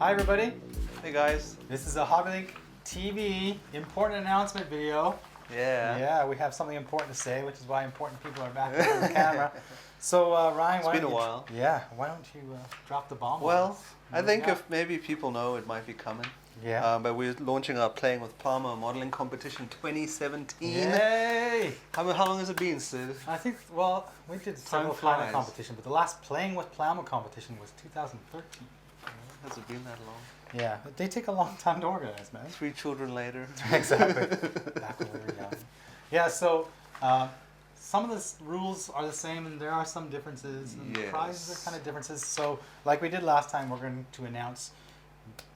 Hi everybody, Hey guys. this is a HobbyLink TV important announcement video. Yeah. We have something important to say, which is why important people are back on the camera. So Ryan, It's been a while. Why don't you drop the bomb on Well, us? I think if maybe people know, it might be coming. Yeah. But we're launching our Playing With Plamo modeling competition 2017. Yay! How long has it been, Sid? I think, well, we did several flies. Plamo competition, but the last Playing With Plamo competition was 2013. Has it been that long? Yeah, they take a long time to organize, man. 3 children later. Exactly. Back when we were young. Yeah, so some of the rules are the same and there are some differences. And Yes. prizes are kind of differences. So like we did last time, we're going to announce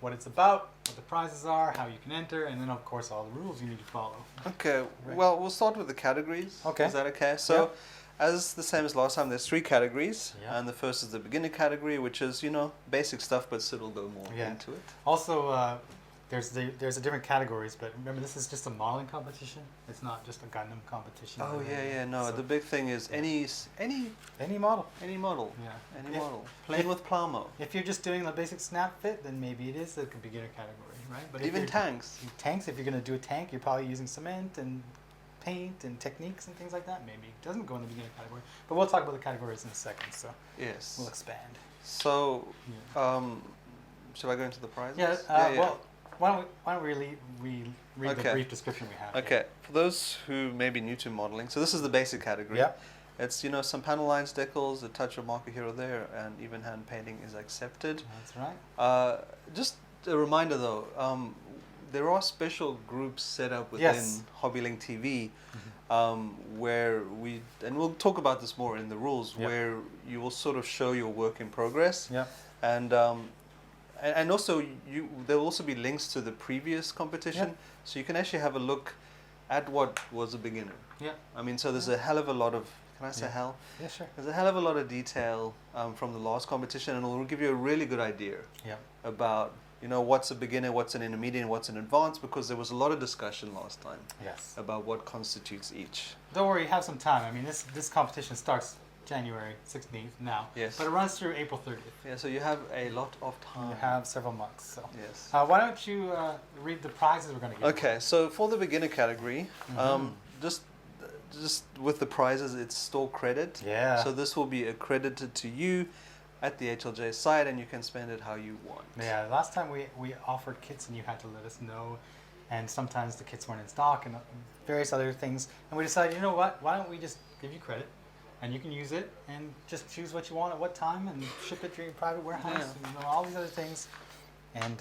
what it's about, what the prizes are, how you can enter, and then of course all the rules you need to follow. Okay, Right. well, we'll start with the categories. Okay. Is that okay? So, as the same as last time, there's 3 categories. Yeah. And the first is the beginner category, which is, basic stuff, but Sid will go more Yeah. into it. Also, there's a different categories, but remember this is just a modeling competition. It's not just a Gundam competition. Oh, or yeah, anything. no, So the big thing is any model. model. Yeah. Any If- model. Playing with Plamo. If you're just doing the basic snap fit, then maybe it is a beginner category, right? But if Even you're- tanks. Tanks, if you're going to do a tank, you're probably using cement and paint and techniques and things like that. Maybe it doesn't go in the beginner category. But we'll talk about the categories in a second, so Yes. we'll expand. So, Yeah. should I go into the prizes? Well, why don't we read the Okay. brief description we have? Okay, for those who may be new to modeling, so this is the basic category. Yeah. It's, some panel lines, decals, a touch of marker here or there, and even hand painting is accepted. That's right. Just a reminder though, there are special groups set up within Yes. HobbyLink TV where and we'll talk about this more in the rules, Yep. where you will sort of show your work in progress. Yeah. And also there will also be links to the previous competition, Yep. so you can actually have a look at what was a beginner. Yeah. I mean, so there's a hell of a lot of, can I say Yeah. hell? Yeah, sure. There's a hell of a lot of detail from the last competition, and it will give you a really good idea Yeah. about what's a beginner, what's an intermediate, and what's an advanced, because there was a lot of discussion last time Yes. about what constitutes each. Don't worry, you have some time. I mean, this competition starts January 16th now. Yes. But it runs through April 30th. Yeah, so you have a lot of time. You have several months. So. Yes. Why don't you read the prizes we're going to give? Okay, so for the beginner category, Mhm. just with the prizes, it's store credit. Yeah. So this will be accredited to you at the HLJ site, and you can spend it how you want. Yeah, last time we offered kits and you had to let us know, and sometimes the kits weren't in stock and various other things, and we decided, you know what, why don't we just give you credit and you can use it and just choose what you want at what time and ship it to your private warehouse and all these other things, and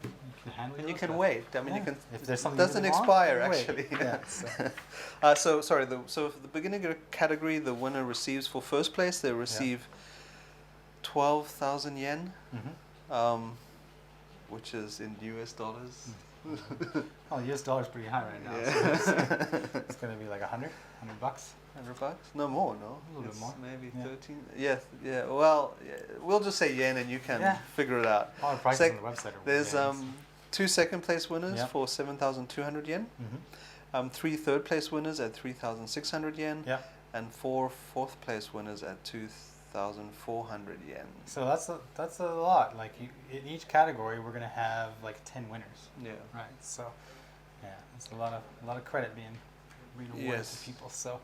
you can handle it. And you can wait. I mean, Yeah. you can. If there's something it you doesn't really want, expire wait. actually. Yeah, So sorry. So for the beginner category, the winner receives, for first place, they receive 12,000 yen, Mm-hmm. which is in US dollars. Oh, the US dollar's pretty high right now. Yeah. So it's going to be like $100 bucks. $100? No more, no. A little bit It's more. Maybe Yeah. 13. Yeah. Well, we'll just say yen, and you can figure it out. All the prices on the website are There's yens. 2 second place winners Yeah. for 7,200 yen. Mhm. 3 third place winners at 3,600 yen. Yeah. And 4 fourth place winners at 2,400 yen. So that's a lot. Like in each category, we're gonna have like 10 winners, Yeah. right? So, yeah, it's a lot of credit being awarded Yes. to people. So,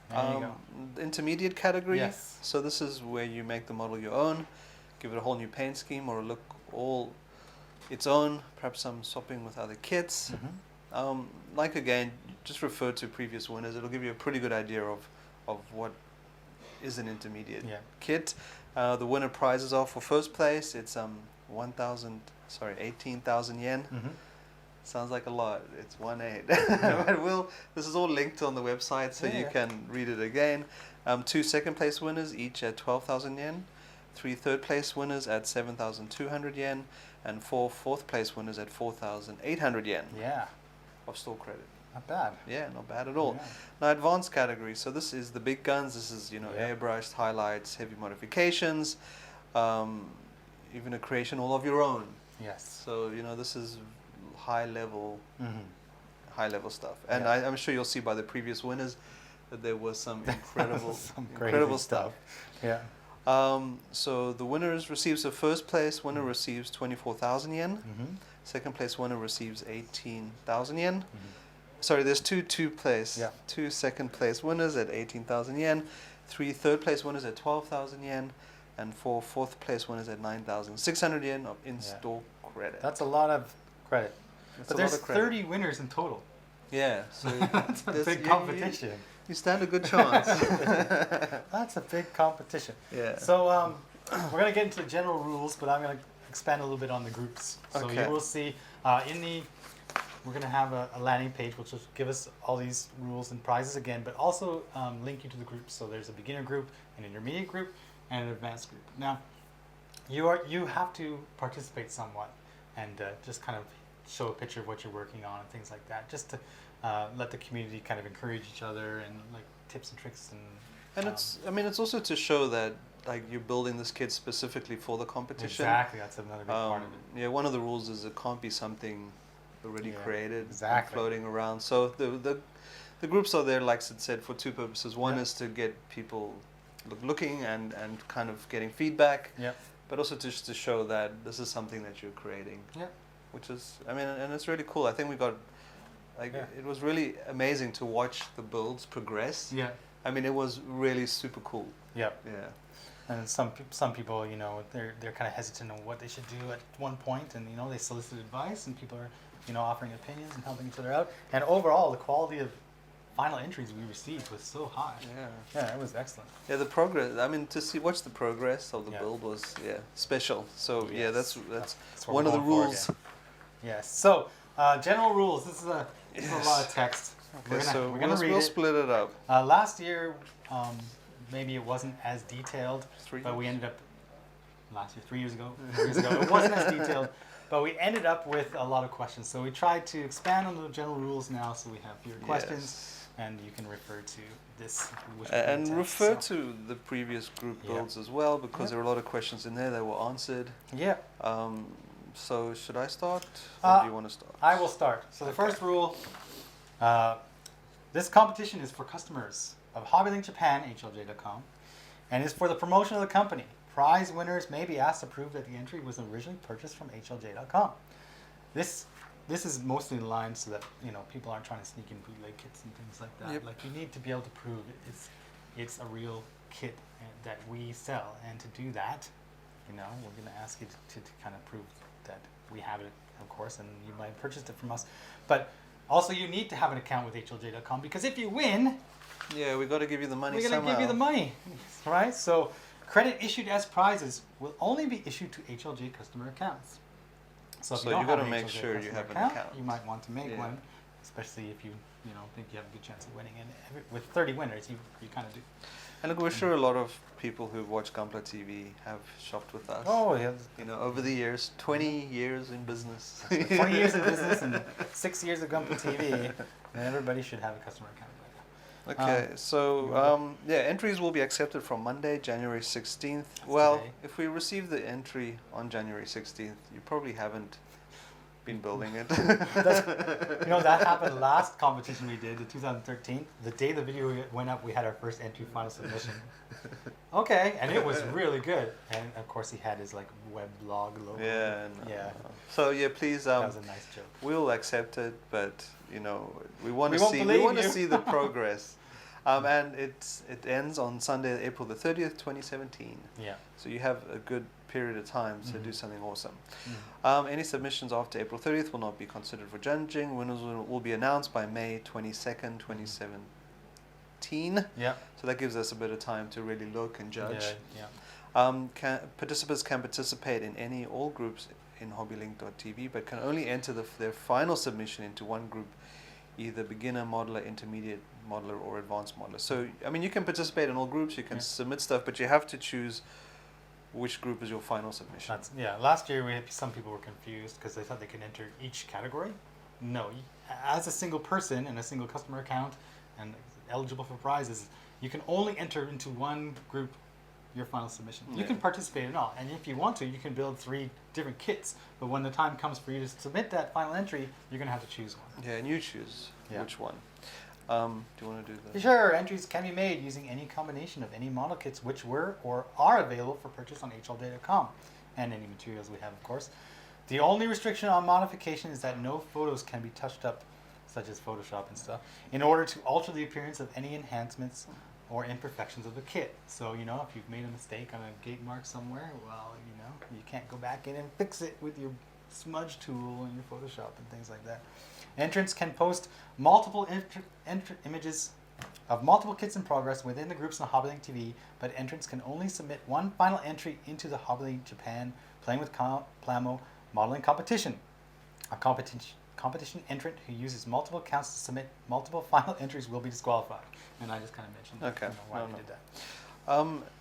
there you go. The intermediate category. Yes. So this is where you make the model your own, give it a whole new paint scheme or a look all its own, perhaps some swapping with other kits. Mhm. Like again, just refer to previous winners. It'll give you a pretty good idea of what is an intermediate Yeah. kit. The winner prizes are, for first place, it's 18,000 yen. Mhm. Sounds like a lot. It's 1.8. But this is all linked on the website, so you Yeah. can read it again. 2 second place winners, each at 12,000 yen. 3 third place winners at 7,200 yen. And 4 fourth place winners at 4,800 yen Yeah, of store credit. not bad. Yeah, not bad at all. Yeah. Now, advanced category. So this is the big guns. This is, Yeah. airbrushed, highlights, heavy modifications, even a creation all of your own. Yes. So, this is high level stuff. And Yeah. I'm sure you'll see by the previous winners that there was some incredible, Some incredible crazy stuff. Yeah. So the winners receives the first place winner receives 24,000 yen. Mm-hmm. Second place winner receives 18,000 yen. Mm-hmm. Sorry, there's two place, Yeah. 2 second place winners at 18,000 yen, 3 third place winners at 12,000 yen, and 4 fourth place winners at 9,600 yen of in-store credit. That's a lot of credit. That's But a there's lot of credit. 30 winners in total. Yeah, so That's a there's- big you- competition. You stand a good chance. That's a big competition. Yeah. So we're going to get into the general rules, but I'm going to expand a little bit on the groups. So Okay. you will see we're going to have a landing page which will give us all these rules and prizes again, but also link you to the groups. So there's a beginner group, an intermediate group, and an advanced group. Now, you have to participate somewhat and just kind of show a picture of what you're working on and things like that, just to let the community kind of encourage each other and like tips and tricks And it's also to show that like you're building this kit specifically for the competition. exactly, that's another big part of it. Yeah, one of the rules is it can't be something already Yeah, created and exactly. floating around. So the groups are there, like Sid said, for two purposes. One Yeah. is to get people looking and kind of getting feedback, Yeah. but also just to show that this is something that you're creating. Yeah. Which is, and it's really cool. I think we got, it was really amazing to watch the builds progress. Yeah. It was really super cool. Yeah. Yeah. And some people, they're kind of hesitant on what they should do at one point, and they solicit advice, and people are, offering opinions and helping each other out. And overall, the quality of final entries we received was so high. Yeah. Yeah, it was excellent. Yeah, the progress. Watch the progress of the Yeah. build was special. So yeah, Yes. that's what one we're of the going for rules. again. Yes. So general rules. This is a lot of text. Okay, so we're gonna read we'll it. split it up. Last year, maybe it wasn't as detailed, 3 but we years. ended up last year, 3 years ago, 4 years ago. It wasn't as detailed, but we ended up with a lot of questions. So we tried to expand on the general rules now, so we have fewer questions, Yes. and you can refer to this. which will be And text, refer so- to the previous group Yeah. builds as well, because Yeah. there were a lot of questions in there that were answered. Yeah, So should I start, or Uh, do you want to start? I will start. So the first rule, this competition is for customers of HobbyLink Japan, HLJ.com, and is for the promotion of the company. Prize winners may be asked to prove that the entry was originally purchased from HLJ.com. This is mostly in line so that people aren't trying to sneak in bootleg kits and things like that. Yep. Like you need to be able to prove it's a real kit that we sell, and to do that, we're going to ask you to kind of prove that we have it, of course, and you might have purchased it from us. But also, you need to have an account with HLJ.com, because if you win, Yeah, we got to give you the money we're going to somehow. give you the money, right? So, credit issued as prizes will only be issued to HLJ customer accounts. So if So you don't you gotta have an make HLJ sure you customer have an account. you might want to make Yeah. one, especially if you think you have a good chance of winning. And with 30 winners, you kind of do. And look, we're sure a lot of people who've watched Gunpla TV have shopped with us. Oh yeah. Over the years, 20 years in business. 20 years of business and 6 years of Gunpla TV, and everybody should have a customer account by now. Okay, so entries will be accepted from Monday, January 16th. Well, today. if we receive the entry on January 16th, you probably haven't been building it. That happened last competition we did, the 2013. The day the video went up, we had our first entry final submission. Okay, and it was really good. And of course, he had his web blog logo. Yeah. Yeah. So please, That was a nice joke. we'll accept it, but we want We to won't see believe you. see the progress. And it ends on Sunday, April the 30th, 2017. Yeah. So you have a good period of time to do Mhm. something awesome. Mhm. Any submissions after April 30th will not be considered for judging. Winners will be announced by May 22nd, 2017. Yeah. So that gives us a bit of time to really look and judge. Yeah. Participants can participate in any all groups in hobbylink.tv, but can only enter their final submission into one group, either beginner modeler, intermediate modeler, or advanced modeler. So you can participate in all groups, you can Yeah. submit stuff, but you have to choose which group is your final submission. Last year, some people were confused because they thought they could enter each category. No, as a single person and a single customer account and eligible for prizes, you can only enter into one group your final submission. You Yeah. can participate in all, and if you want to, you can build 3 different kits. But when the time comes for you to submit that final entry, you're going to have to choose one. Yeah, and you choose Yeah. which one. Do you want to do that? Sure, entries can be made using any combination of any model kits which were or are available for purchase on HLJ.com, and any materials we have, of course. The only restriction on modification is that no photos can be touched up, such as Photoshop and stuff, in order to alter the appearance of any enhancements or imperfections of the kit. So, you know, if you've made a mistake on a gate mark somewhere, well, you know, you can't go back in and fix it with your smudge tool and your Photoshop and things like that. Entrants can post multiple images of multiple kits in progress within the groups on HobbyLink TV, but entrants can only submit one final entry into the HobbyLink Japan Playing with Plamo modeling competition. A competition entrant who uses multiple accounts to submit multiple final entries will be disqualified. And I just kind of mentioned why we did that.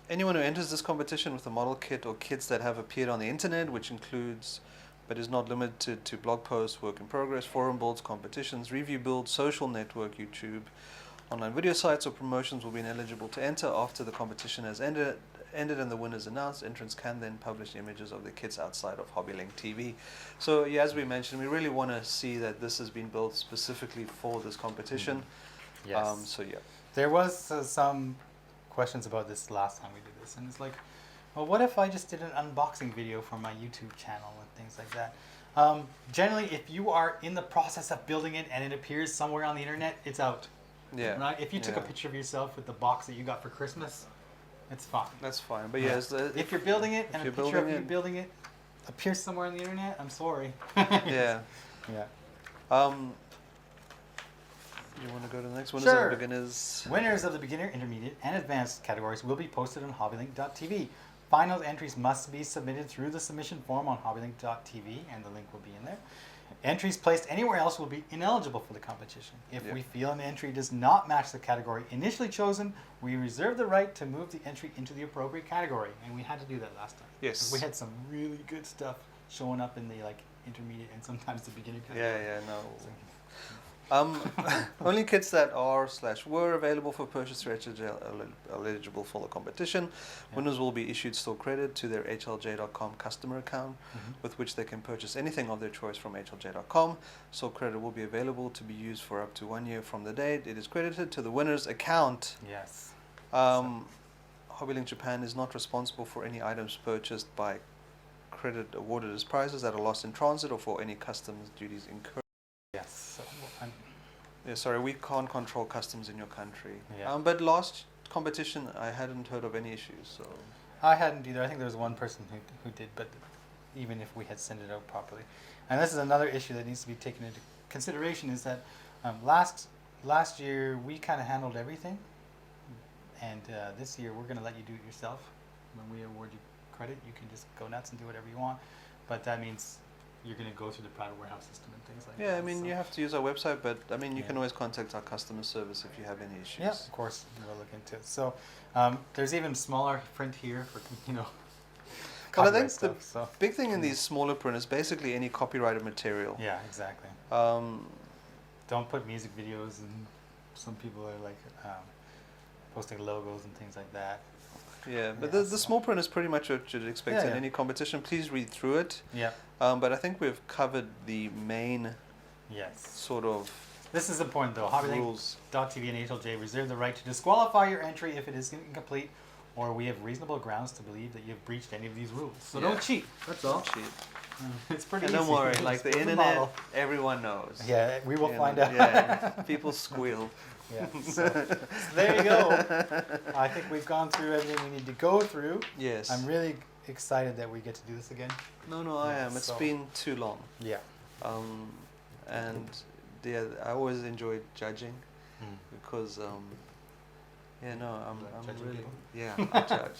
Anyone who enters this competition with a model kit or kits that have appeared on the internet, which includes but is not limited to blog posts, work in progress, forum builds, competitions, review builds, social network, YouTube, online video sites or promotions, will be ineligible to enter after the competition has ended and the winners announced. Entrants can then publish images of the kits outside of HobbyLink TV. So yeah, as we mentioned, we really want to see that this has been built specifically for this competition. Yes. So yeah. There was some questions about this last time we did this, and it's like, well, what if I just did an unboxing video for my YouTube channel and things like that? Generally, if you are in the process of building it and it appears somewhere on the internet, it's out. Yeah. Right? If you took a picture of yourself with the box that you got for Christmas, it's fine. That's fine. But yes, if you're building it and a picture of you building it appears somewhere on the internet, I'm sorry. Yeah. Yeah. You want to go to the next one? Sure. Beginners. Winners of the beginner, intermediate, and advanced categories will be posted on hobbylink.tv. Final entries must be submitted through the submission form on hobbylink.tv, and the link will be in there. Entries placed anywhere else will be ineligible for the competition. If we feel an entry does not match the category initially chosen, we reserve the right to move the entry into the appropriate category. And we had to do that last time. Yes. We had some really good stuff showing up in the intermediate and sometimes the beginner category. Yeah, no. Only kits that are/were available for purchase through HLJ are eligible for the competition. Winners will be issued store credit to their HLJ.com customer account, with which they can purchase anything of their choice from HLJ.com. Store credit will be available to be used for up to 1 year from the date it is credited to the winner's account. Yes. HobbyLink Japan is not responsible for any items purchased by credit awarded as prizes that are lost in transit or for any customs duties incurred. Yes. So, sorry, we can't control customs in your country. Yeah. But last competition, I hadn't heard of any issues. So I hadn't either. I think there was one person who did, but even if we had sent it out properly. And this is another issue that needs to be taken into consideration, is that last year we kind of handled everything, and this year we're going to let you do it yourself. When we award you credit, you can just go nuts and do whatever you want, but that means you're going to go through the private warehouse system and things like that. Yeah, I mean, you have to use our website, but I mean, you can always contact our customer service if you have any issues. Yeah, of course, we'll look into it. So there's even smaller print here for, Well, I think stuff, the big thing in these smaller print is basically any copyrighted material. Yeah, exactly. Don't put music videos, and some people are like posting logos and things like that. Yeah, but the small print is pretty much what you'd expect in any competition. Please read through it. Yeah. But I think we've covered the main sort of This is important though. HobbyLink.tv and HLJ reserve the right to disqualify your entry if it is incomplete, or we have reasonable grounds to believe that you have breached any of these rules. So don't cheat. That's all. Don't cheat. It's pretty and easy. don't worry, like the internet, everyone knows. Yeah, we will find out. Yeah, people squeal. Yeah. So there you go. I think we've gone through everything we need to go through. Yes. I'm really excited that we get to do this again. No, I am. It's been too long. Yeah. And I always enjoyed judging because I'm really people? I judge.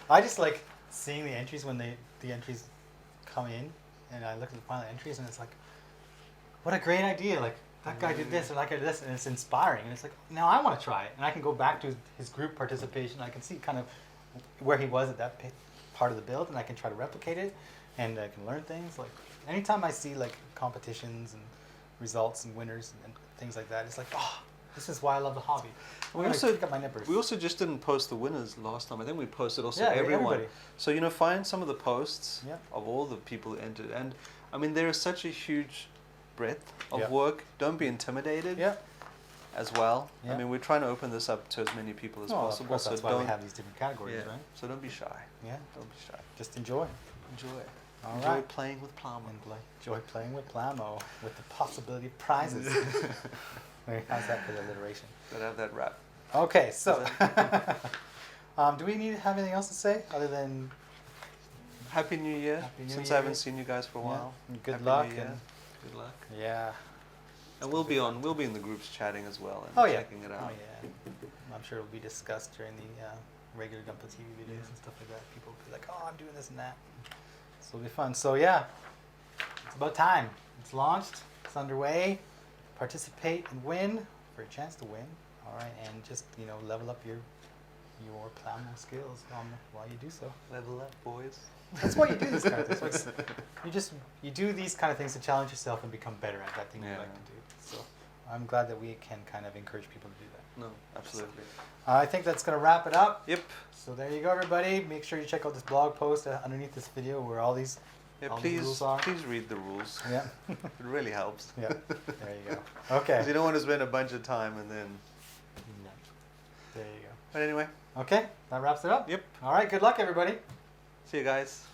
I just like seeing the entries when the entries come in, and I look at the final entries, and it's like, what a great idea! Like, that guy did this, or that guy did this, and it's inspiring. And it's like, now I want to try it, and I can go back to his group participation. I can see kind of where he was at that part of the build, and I can try to replicate it, and I can learn things. Like, anytime I see like competitions and results and winners and things like that, it's like, oh, this is why I love the hobby. We also just didn't post the winners last time. I think we posted also everyone. Everybody. So find some of the posts Yeah. of all the people who entered, and I mean there is such a huge breadth of Yeah. work. Don't be intimidated. Yeah. as well. Yeah. I mean, we're trying to open this up to as many people as Well, possible. of course, so that's why don't we have these different categories, right? So don't be shy. Yeah. Don't be shy. Just enjoy. Enjoy. All Enjoy right. playing with Plamo. Enjoy playing with Plamo with the possibility of prizes. How's that for the alliteration? Gotta have that rap. Okay, so do we need to have anything else to say other than Happy New Year. Happy New Since Year. I haven't seen you guys for a while. and good Happy luck New Year. and Good luck. yeah. And we'll be in the groups chatting as well and Oh yeah. checking it out. Oh yeah. I'm sure it'll be discussed during the regular Gunpla TV videos and stuff like that. People will be like, "Oh, I'm doing this and that." So it'll be fun. So yeah, it's about time. It's launched. It's underway. Participate and win for a chance to win. All right, and just level up your Plamo skills while you do so. Level up, boys. That's why you do this kind of things. You do these kind of things to challenge yourself and become better at that thing you like to do. So I'm glad that we can kind of encourage people to do that. No, absolutely. I think that's going to wrap it up. Yep. So there you go, everybody. Make sure you check out this blog post underneath this video where all these Yeah, all the rules are. please read the rules. Yeah. It really helps. Yeah. There you go. Okay. 'Cause you don't want to spend a bunch of time and then. No. There you go. But anyway, Okay, that wraps it up. Yep. All right. Good luck, everybody. see you guys.